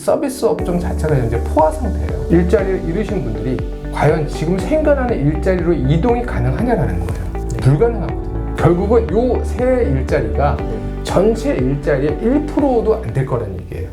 서비스 업종 자체가 현재 포화 상태예요. 일자리를 잃으신 분들이 과연 지금 생겨나는 일자리로 이동이 가능하냐라는 거예요. 불가능하거든요. 결국은 요 새 일자리가 전체 일자리의 1%도 안 될 거라는 얘기예요.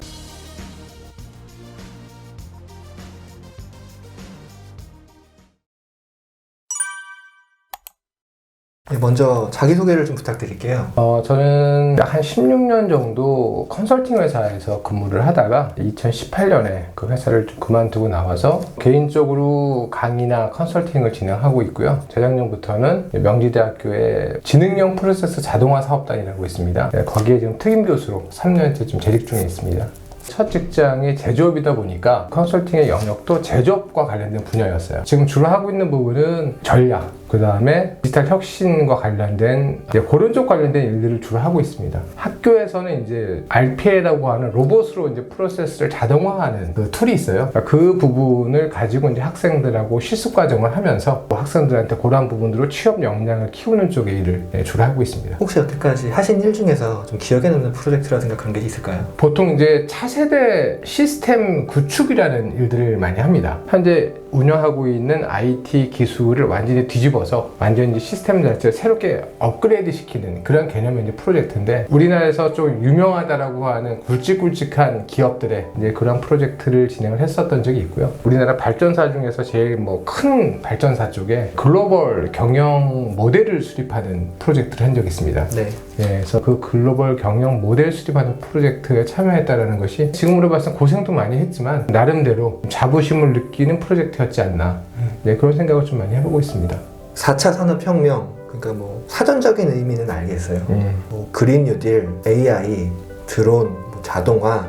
네, 먼저 자기소개를 좀 부탁드릴게요. 저는 약 한 16년 정도 컨설팅 회사에서 근무를 하다가 2018년에 그 회사를 좀 그만두고 나와서 개인적으로 강의나 컨설팅을 진행하고 있고요. 재작년부터는 명지대학교의 지능형 프로세스 자동화 사업단이라고 있습니다. 거기에 지금 특임 교수로 3년째 좀 재직 중에 있습니다. 첫 직장이 제조업이다 보니까 컨설팅의 영역도 제조업과 관련된 분야였어요. 지금 주로 하고 있는 부분은 전략, 그 다음에 디지털 혁신과 관련된 그런 쪽 관련된 일들을 주로 하고 있습니다. 학교에서는 이제 RPA라고 하는 로봇으로 이제 프로세스를 자동화하는 그 툴이 있어요. 그 부분을 가지고 이제 학생들하고 실습 과정을 하면서 학생들한테 그러한 부분으로 취업 역량을 키우는 쪽의 일을 주로 하고 있습니다. 혹시 여태까지 하신 일 중에서 좀 기억에 남는 프로젝트라든가 그런 게 있을까요? 보통 이제 차세대 시스템 구축이라는 일들을 많이 합니다. 현재 운영하고 있는 IT 기술을 완전히 뒤집어서 완전히 시스템 자체를 새롭게 업그레이드 시키는 그런 개념의 이제 프로젝트인데, 우리나라에서 좀 유명하다라고 하는 굵직굵직한 기업들의 이제 그런 프로젝트를 진행을 했었던 적이 있고요. 우리나라 발전사 중에서 제일 큰 발전사 쪽에 글로벌 경영 모델을 수립하는 프로젝트를 한 적이 있습니다. 네. 그래서 그 글로벌 경영 모델 수립하는 프로젝트에 참여했다는 것이 지금으로 봐서 고생도 많이 했지만 나름대로 자부심을 느끼는 프로젝트였지 않나, 그런 생각을 좀 많이 해보고 있습니다. 4차 산업혁명, 그러니까 뭐 사전적인 의미는 알겠어요. 뭐 그린 뉴딜, AI, 드론, 뭐 자동화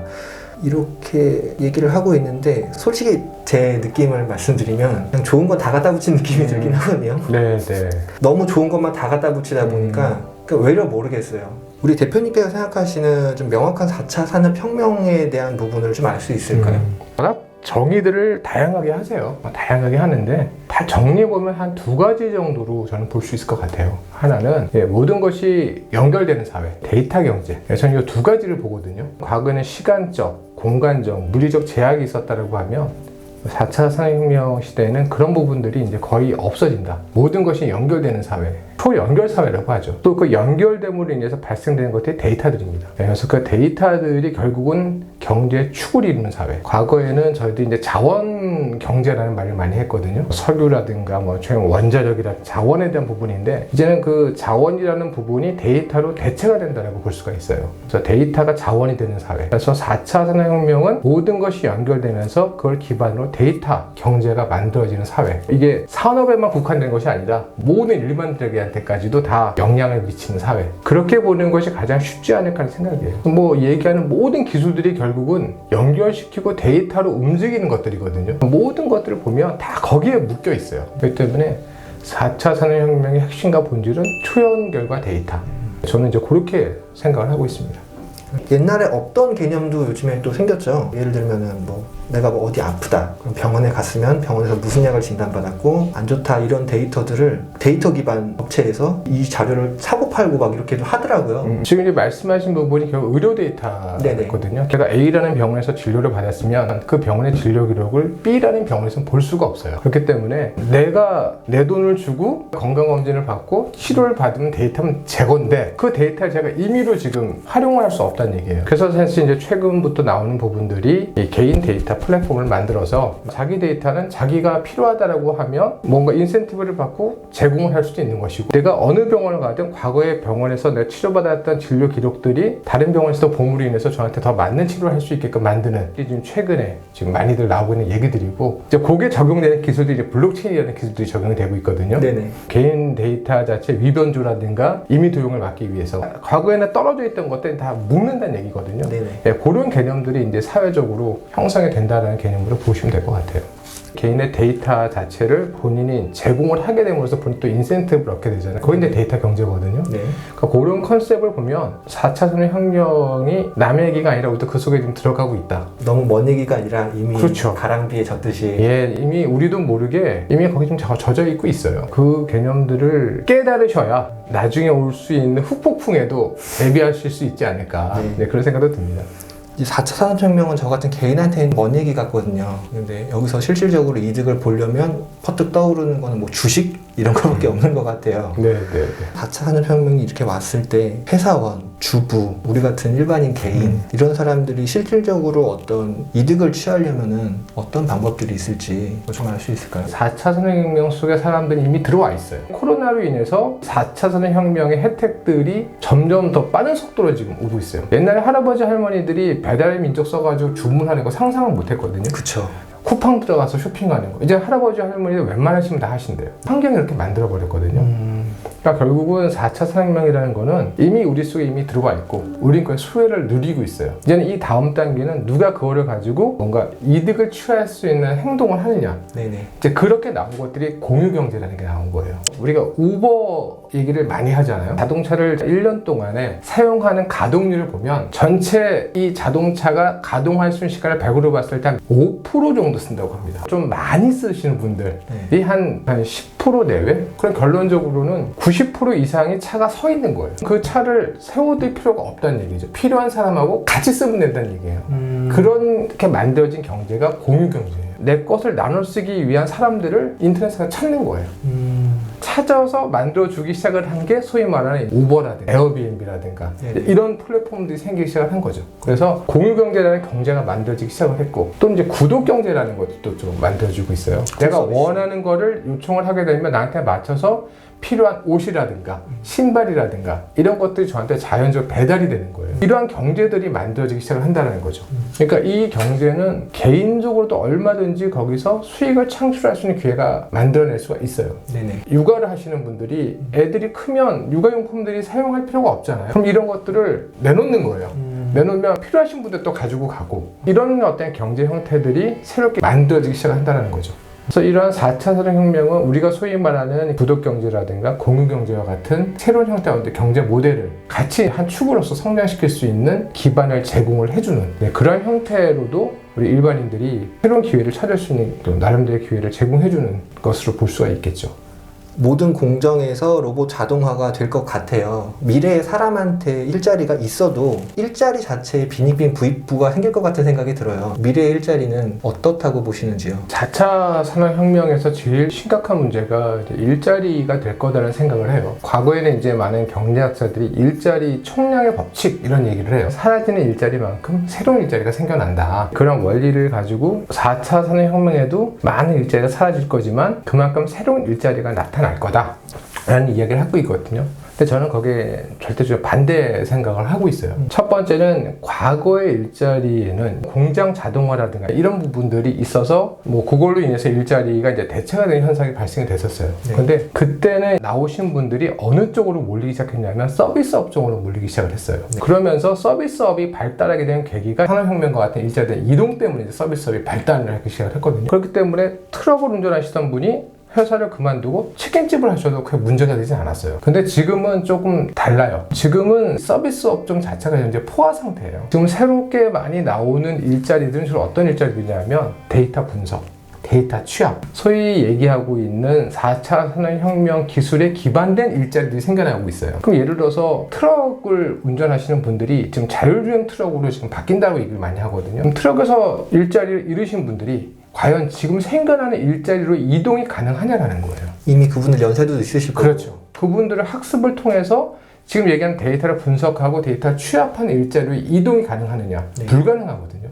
이렇게 얘기를 하고 있는데, 솔직히 제 느낌을 말씀드리면 그냥 좋은 건 다 갖다 붙인 느낌이 들긴 하거든요. 네. 너무 좋은 것만 다 갖다 붙이다 보니까 외려 모르겠어요. 우리 대표님께서 생각하시는 좀 명확한 4차 산업혁명에 대한 부분을 좀 알 수 있을까요? 정의들을 다양하게 하세요. 다양하게 하는데 다 정리해보면 한 2가지 정도로 저는 볼 수 있을 것 같아요. 하나는 모든 것이 연결되는 사회, 데이터 경제. 저는 이 2가지를 보거든요. 과거에는 시간적, 공간적, 물리적 제약이 있었다고 하면 4차 산업혁명 시대에는 그런 부분들이 이제 거의 없어진다. 모든 것이 연결되는 사회, 초연결 사회라고 하죠. 또 그 연결됨으로 인해서 발생되는 것들이 데이터들입니다. 그래서 그 데이터들이 결국은 경제의 축을 이루는 사회. 과거에는 저희도 이제 자원 경제라는 말을 많이 했거든요. 석유라든가 원자력이라든가 자원에 대한 부분인데, 이제는 그 자원이라는 부분이 데이터로 대체가 된다고 볼 수가 있어요. 그래서 데이터가 자원이 되는 사회. 그래서 4차 산업혁명은 모든 것이 연결되면서 그걸 기반으로 데이터 경제가 만들어지는 사회. 이게 산업에만 국한된 것이 아니라 모든 일반들에게한테까지도 다 영향을 미치는 사회. 그렇게 보는 것이 가장 쉽지 않을까 하는 생각이에요. 얘기하는 모든 기술들이 결국은 연결시키고 데이터로 움직이는 것들이거든요. 모든 것들을 보면 다 거기에 묶여 있어요. 그렇기 때문에 4차 산업혁명의 핵심과 본질은 초연결과 데이터. 저는 이제 그렇게 생각을 하고 있습니다. 옛날에 없던 개념도 요즘에 또 생겼죠. 예를 들면은 내가 어디 아프다, 그럼 병원에 갔으면 병원에서 무슨 약을 진단받았고 안 좋다, 이런 데이터들을 데이터 기반 업체에서 이 자료를 사고 팔고 막 이렇게도 하더라고요. 지금 이제 말씀하신 부분이 결국 의료 데이터거든요. 제가 A라는 병원에서 진료를 받았으면 그 병원의 진료 기록을 B라는 병원에서는 볼 수가 없어요. 그렇기 때문에 내가 내 돈을 주고 건강검진을 받고 치료를 받으면 데이터는 제 건데, 그 데이터를 제가 임의로 지금 활용을 할 수 없다는 얘기예요. 그래서 사실 이제 최근부터 나오는 부분들이 이 개인 데이터 플랫폼을 만들어서 자기 데이터는 자기가 필요하다라고 하면 뭔가 인센티브를 받고 제공을 할 수도 있는 것이고, 내가 어느 병원을 가든 과거의 병원에서 내가 치료받았던 진료 기록들이 다른 병원에서 보험으로 인해서 저한테 더 맞는 치료를 할 수 있게끔 만드는 게 지금 최근에 지금 많이들 나오고 있는 얘기들이고, 이제 거기에 적용되는 기술들이 이제 블록체인이라는 기술들이 적용이 되고 있거든요. 개인 데이터 자체 위변조라든가 임의 도용을 막기 위해서 과거에는 떨어져 있던 것들이 다 묶는다는 얘기거든요. 그런 개념들이 이제 사회적으로 형성이 된다는 개념으로 보시면 될 것 같아요. 개인의 데이터 자체를 본인이 제공을 하게 됨으로써 본인이 또 인센티브를 얻게 되잖아요. 그게 이제 데이터 경제거든요. 그러니까 그런 컨셉을 보면 4차 산업혁명이 남의 얘기가 아니라 우리도 그 속에 좀 들어가고 있다. 너무 먼 얘기가 아니라 이미 그렇죠. 가랑비에 젖듯이. 이미 우리도 모르게 이미 거기 좀 젖어 있고 있어요. 그 개념들을 깨달으셔야 나중에 올 수 있는 후폭풍에도 대비하실 수 있지 않을까, 그런 생각도 듭니다. 이 4차 산업혁명은 저 같은 개인한테는 먼 얘기 같거든요. 근데 여기서 실질적으로 이득을 보려면 퍼뜩 떠오르는 거는 뭐 주식 이런 거밖에 없는 것 같아요. 네. 4차 산업혁명이 이렇게 왔을 때 회사원, 주부, 우리 같은 일반인 개인 이런 사람들이 실질적으로 어떤 이득을 취하려면은 어떤 방법들이 있을지 좀 알 수 있을까요? 4차 산업혁명 속에 사람들이 이미 들어와 있어요. 코로나로 인해서 4차 산업혁명의 혜택들이 점점 더 빠른 속도로 지금 오고 있어요. 옛날에 할아버지 할머니들이 배달의 민족 써가지고 주문하는 거 상상을 못 했거든요. 그쵸. 쿠팡 들어가서 쇼핑하는 거. 이제 할아버지 할머니들 웬만하시면 다 하신대요. 환경이 이렇게 만들어 버렸거든요. 그러니까 결국은 4차 산업혁명이라는 거는 이미 우리 속에 이미 들어와 있고 우린 그 수혜를 누리고 있어요. 이제는 이 다음 단계는 누가 그거를 가지고 뭔가 이득을 취할 수 있는 행동을 하느냐. 네네. 이제 그렇게 나온 것들이 공유경제라는 게 나온 거예요. 우리가 우버 얘기를 많이 하잖아요. 자동차를 1년 동안에 사용하는 가동률을 보면 전체 이 자동차가 가동할 수 있는 시간을 100으로 봤을 때 한 5% 정도 쓴다고 합니다. 좀 많이 쓰시는 분들이 한 10% 내외? 그럼 결론적으로는 90% 이상의 차가 서 있는 거예요. 그 차를 세워둘 필요가 없다는 얘기죠. 필요한 사람하고 같이 쓰면 된다는 얘기예요. 그렇게 만들어진 경제가 공유경제예요. 내 것을 나눠 쓰기 위한 사람들을 인터넷에서 찾는 거예요. 찾아서 만들어주기 시작을 한 게 소위 말하는 우버라든가 에어비앤비라든가 이런 플랫폼들이 생기기 시작을 한 거죠. 그래서 공유경제라는 경제가 만들어지기 시작을 했고 또 이제 구독경제라는 것도 좀 만들어지고 있어요. 내가 원하는 거를 요청을 하게 되면 나한테 맞춰서 필요한 옷이라든가 신발이라든가 이런 것들이 저한테 자연적으로 배달이 되는 거예요. 이러한 경제들이 만들어지기 시작을 한다는 거죠. 그러니까 이 경제는 개인적으로도 얼마든지 거기서 수익을 창출할 수 있는 기회가 만들어낼 수가 있어요. 네네. 육아를 하시는 분들이 애들이 크면 육아용품들이 사용할 필요가 없잖아요. 그럼 이런 것들을 내놓는 거예요. 내놓으면 필요하신 분들 또 가지고 가고 이런 어떤 경제 형태들이 새롭게 만들어지기 시작한다는 거죠. 그래서 이러한 4차 산업혁명은 우리가 소위 말하는 구독경제라든가 공유경제와 같은 새로운 형태의 경제 모델을 같이 한 축으로서 성장시킬 수 있는 기반을 제공을 해주는 그런 형태로도 우리 일반인들이 새로운 기회를 찾을 수 있는 또 나름대로의 기회를 제공해주는 것으로 볼 수가 있겠죠. 모든 공정에서 로봇 자동화가 될 것 같아요. 미래에 사람한테 일자리가 있어도 일자리 자체에 빈익빈 부익부가 생길 것 같은 생각이 들어요. 미래의 일자리는 어떻다고 보시는지요? 4차 산업혁명에서 제일 심각한 문제가 일자리가 될 거다라는 생각을 해요. 과거에는 이제 많은 경제학자들이 일자리 총량의 법칙 이런 얘기를 해요. 사라지는 일자리만큼 새로운 일자리가 생겨난다. 그런 원리를 가지고 4차 산업혁명에도 많은 일자리가 사라질 거지만 그만큼 새로운 일자리가 나타날 거다 라는 이야기를 하고 있거든요. 근데 저는 거기에 절대적으로 반대 생각을 하고 있어요. 첫 번째는 과거의 일자리에는 공장 자동화라든가 이런 부분들이 있어서 뭐 그걸로 인해서 일자리가 이제 대체가 되는 현상이 발생이 됐었어요. 근데 그때는 나오신 분들이 어느 쪽으로 몰리기 시작했냐면 서비스업 쪽으로 몰리기 시작을 했어요. 그러면서 서비스업이 발달하게 된 계기가 산업혁명과 같은 일자리의 이동 때문에 이제 서비스업이 발달을 하기 시작을 했거든요. 그렇기 때문에 트럭을 운전하시던 분이 회사를 그만두고 치킨집을 하셔도 그게 문제가 되지 않았어요. 근데 지금은 조금 달라요. 지금은 서비스 업종 자체가 현재 포화 상태예요. 지금 새롭게 많이 나오는 일자리들은 주로 어떤 일자리냐면 데이터 분석, 데이터 취합, 소위 얘기하고 있는 4차 산업혁명 기술에 기반된 일자리들이 생겨나고 있어요. 그럼 예를 들어서 트럭을 운전하시는 분들이 지금 자율주행 트럭으로 지금 바뀐다고 얘기를 많이 하거든요. 그럼 트럭에서 일자리를 잃으신 분들이 과연 지금 생겨나는 일자리로 이동이 가능하냐라는 거예요. 이미 그분들 연세도 있으실 거고. 그렇죠. 그분들의 학습을 통해서 지금 얘기하는 데이터를 분석하고 데이터를 취합하는 일자리로 이동이 가능하느냐? 불가능하거든요.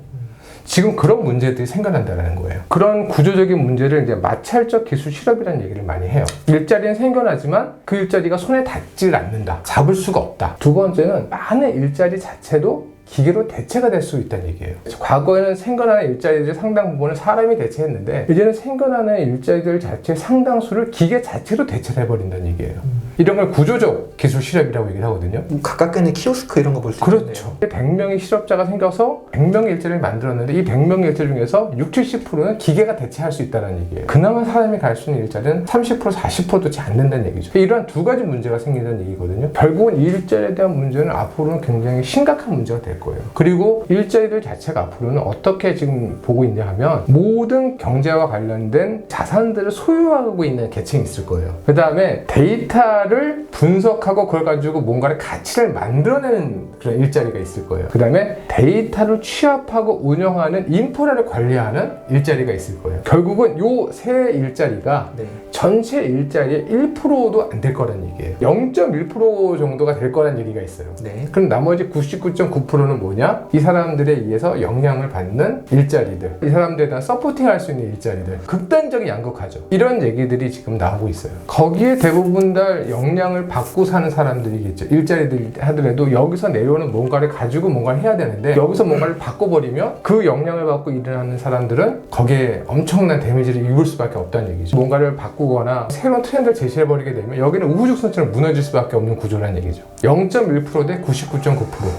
지금 그런 문제들이 생겨난다는 거예요. 그런 구조적인 문제를 이제 마찰적 기술 실업이라는 얘기를 많이 해요. 일자리는 생겨나지만 그 일자리가 손에 닿질 않는다. 잡을 수가 없다. 두 번째는 많은 일자리 자체도 기계로 대체가 될 수 있다는 얘기예요. 과거에는 생겨나는 일자리들 상당 부분을 사람이 대체했는데 이제는 생겨나는 일자리들 자체 상당수를 기계 자체로 대체를 해버린다는 얘기예요. 이런 걸 구조적 기술 실업이라고 얘기를 하거든요. 가깝게는 키오스크 이런 거 볼 수 있는데요. 그렇죠. 100명의 실업자가 생겨서 100명의 일자리를 만들었는데 이 100명의 일자리 중에서 60~70%는 기계가 대체할 수 있다는 얘기예요. 그나마 사람이 갈 수 있는 일자리는 30%~40%도 채 안 된다는 얘기죠. 이러한 두 가지 문제가 생긴다는 얘기거든요. 결국은 이 일자리에 대한 문제는 앞으로는 굉장히 심각한 문제가 될 거예요. 그리고 일자리들 자체가 앞으로는 어떻게 지금 보고 있냐 하면 모든 경제와 관련된 자산들을 소유하고 있는 계층이 있을 거예요. 그 다음에 데이터를 분석하고 그걸 가지고 뭔가를 가치를 만들어내는 그런 일자리가 있을 거예요. 그 다음에 데이터를 취합하고 운영하는 인프라를 관리하는 일자리가 있을 거예요. 결국은 요 세 일자리가 네. 전체 일자리의 1%도 안 될 거란 얘기예요. 0.1% 정도가 될 거란 얘기가 있어요. 네. 그럼 나머지 99.9%는 뭐냐? 이 사람들에 의해서 영향을 받는 일자리들, 이 사람들에 대한 서포팅할 수 있는 일자리들, 극단적인 양극화죠. 이런 얘기들이 지금 나오고 있어요. 거기에 대부분 다 영향을 받고 사는 사람들이겠죠. 일자리들 하더라도 여기서 내려오는 뭔가를 가지고 뭔가를 해야 되는데 여기서 뭔가를 바꿔버리면 그 영향을 받고 일어나는 사람들은 거기에 엄청난 데미지를 입을 수밖에 없다는 얘기죠. 뭔가를 바꾸거나 새로운 트렌드를 제시해버리게 되면 여기는 우후죽순처럼 무너질 수밖에 없는 구조라는 얘기죠. 0.1% 대 99.9%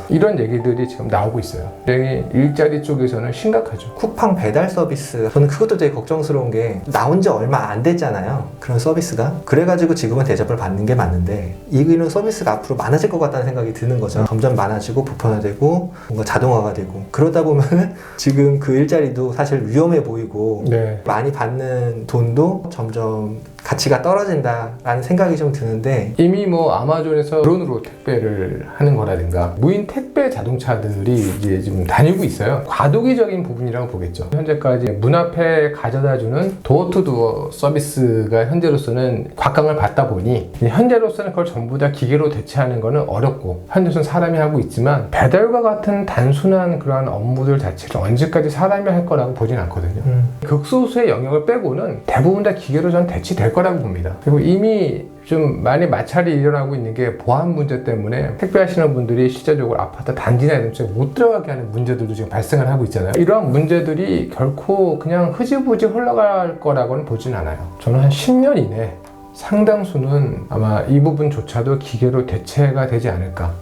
이런 얘기들이 지금 나오고 있어요. 굉장히 일자리 쪽에서는 심각하죠. 쿠팡 배달 서비스, 저는 그것도 되게 걱정스러운 게 나온 지 얼마 안 됐잖아요. 그런 서비스가. 그래가지고 지금은 대접을 받는 게 맞는데 이런 서비스가 앞으로 많아질 것 같다는 생각이 드는 거죠. 점점 많아지고 보편화되고 뭔가 자동화가 되고 그러다 보면 지금 그 일자리도 사실 위험해 보이고 네. 많이 받는 돈도 점점 가치가 떨어진다라는 생각이 좀 드는데 이미 뭐 아마존에서 드론으로 택배를 하는 거라든가 무인 택배 자동차들이 이제 지금 다니고 있어요. 과도기적인 부분이라고 보겠죠. 현재까지 문 앞에 가져다주는 도어투도어 서비스가 현재로서는 곽강을 받다 보니 현재로서는 그걸 전부 다 기계로 대체하는 거는 어렵고 현재로서는 사람이 하고 있지만 배달과 같은 단순한 그러한 업무들 자체를 언제까지 사람이 할 거라고 보진 않거든요. 극소수의 영역을 빼고는 대부분 다 기계로 전 대체될 거라고 봅니다. 그리고 이미 좀 많이 마찰이 일어나고 있는 게 보안 문제 때문에 택배하시는 분들이 실제적으로 아파트 단지나 이런 쪽에 못 들어가게 하는 문제들도 지금 발생을 하고 있잖아요. 이러한 문제들이 결코 그냥 흐지부지 흘러갈 거라고는 보진 않아요. 저는 한 10년 이내 상당수는 아마 이 부분조차도 기계로 대체가 되지 않을까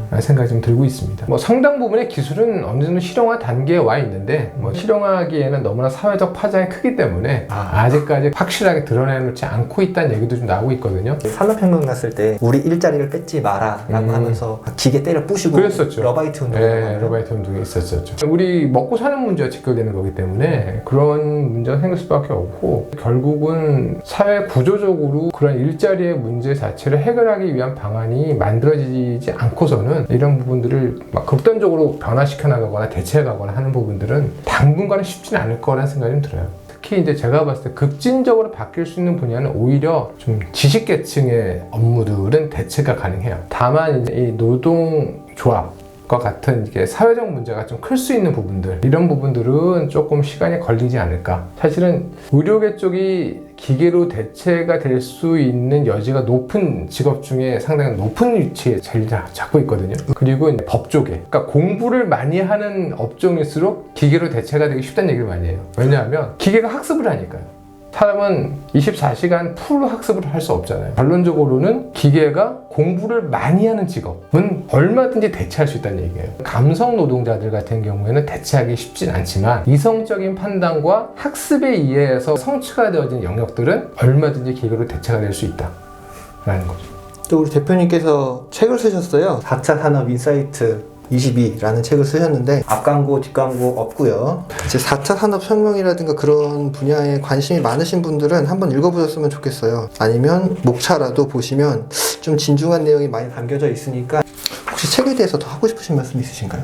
라는 생각이 좀 들고 있습니다. 뭐 상당 부분의 기술은 어느 정도 실용화 단계에 와 있는데 뭐 실용화하기에는 너무나 사회적 파장이 크기 때문에 아직까지 확실하게 드러내놓지 않고 있다는 얘기도 좀 나오고 있거든요. 산업혁명 났을 때 우리 일자리를 뺏지 마라 라고 하면서 기계 때려 부시고 그랬었죠. 러바이트 운동. 네, 러바이트 운동이 있었었죠. 우리 먹고 사는 문제가 직결되는 거기 때문에 그런 문제가 생길 수밖에 없고 결국은 사회 구조적으로 그런 일자리의 문제 자체를 해결하기 위한 방안이 만들어지지 않고서는 이런 부분들을 막 극단적으로 변화시켜 나가거나 대체해 가거나 하는 부분들은 당분간은 쉽지는 않을 거라는 생각이 좀 들어요. 특히 이제 제가 봤을 때 급진적으로 바뀔 수 있는 분야는 오히려 좀 지식계층의 업무들은 대체가 가능해요. 다만 이제 이 노동조합 과 같은 이게 사회적 문제가 좀 클 수 있는 부분들 이런 부분들은 조금 시간이 걸리지 않을까. 사실은 의료계 쪽이 기계로 대체가 될 수 있는 여지가 높은 직업 중에 상당히 높은 위치에 자리 잡고 있거든요. 그리고 이제 법 쪽에 그러니까 공부를 많이 하는 업종일수록 기계로 대체가 되기 쉽다는 얘기를 많이 해요. 왜냐하면 기계가 학습을 하니까요. 사람은 24시간 풀로 학습을 할 수 없잖아요. 결론적으로는 기계가 공부를 많이 하는 직업은 얼마든지 대체할 수 있다는 얘기예요. 감성 노동자들 같은 경우에는 대체하기 쉽진 않지만 이성적인 판단과 학습에 의해서 성취가 되어진 영역들은 얼마든지 기계로 대체가 될 수 있다라는 거죠. 또 우리 대표님께서 책을 쓰셨어요. 4차 산업 인사이트 22라는 책을 쓰셨는데 앞광고 뒷광고 없고요. 이제 4차 산업혁명이라든가 그런 분야에 관심이 많으신 분들은 한번 읽어보셨으면 좋겠어요. 아니면 목차라도 보시면 좀 진중한 내용이 많이 담겨져 있으니까 혹시 책에 대해서 더 하고 싶으신 말씀 있으신가요?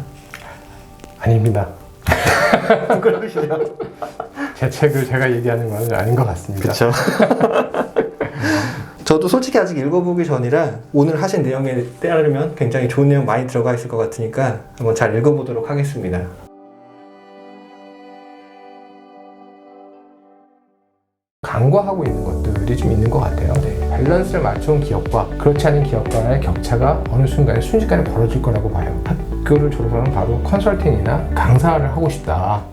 아닙니다. 그러시죠. 제 책을 제가 얘기하는 건 아닌 것 같습니다. 그렇죠. 저도 솔직히 아직 읽어보기 전이라 오늘 하신 내용에 따르면 굉장히 좋은 내용 많이 들어가 있을 것 같으니까 한번 잘 읽어보도록 하겠습니다. 간과하고 있는 것들이 좀 있는 것 같아요. 밸런스를 맞춘 기업과 그렇지 않은 기업 간의 격차가 어느 순간에 순식간에 벌어질 거라고 봐요. 학교를 졸업하면 바로 컨설팅이나 강사를 하고 싶다.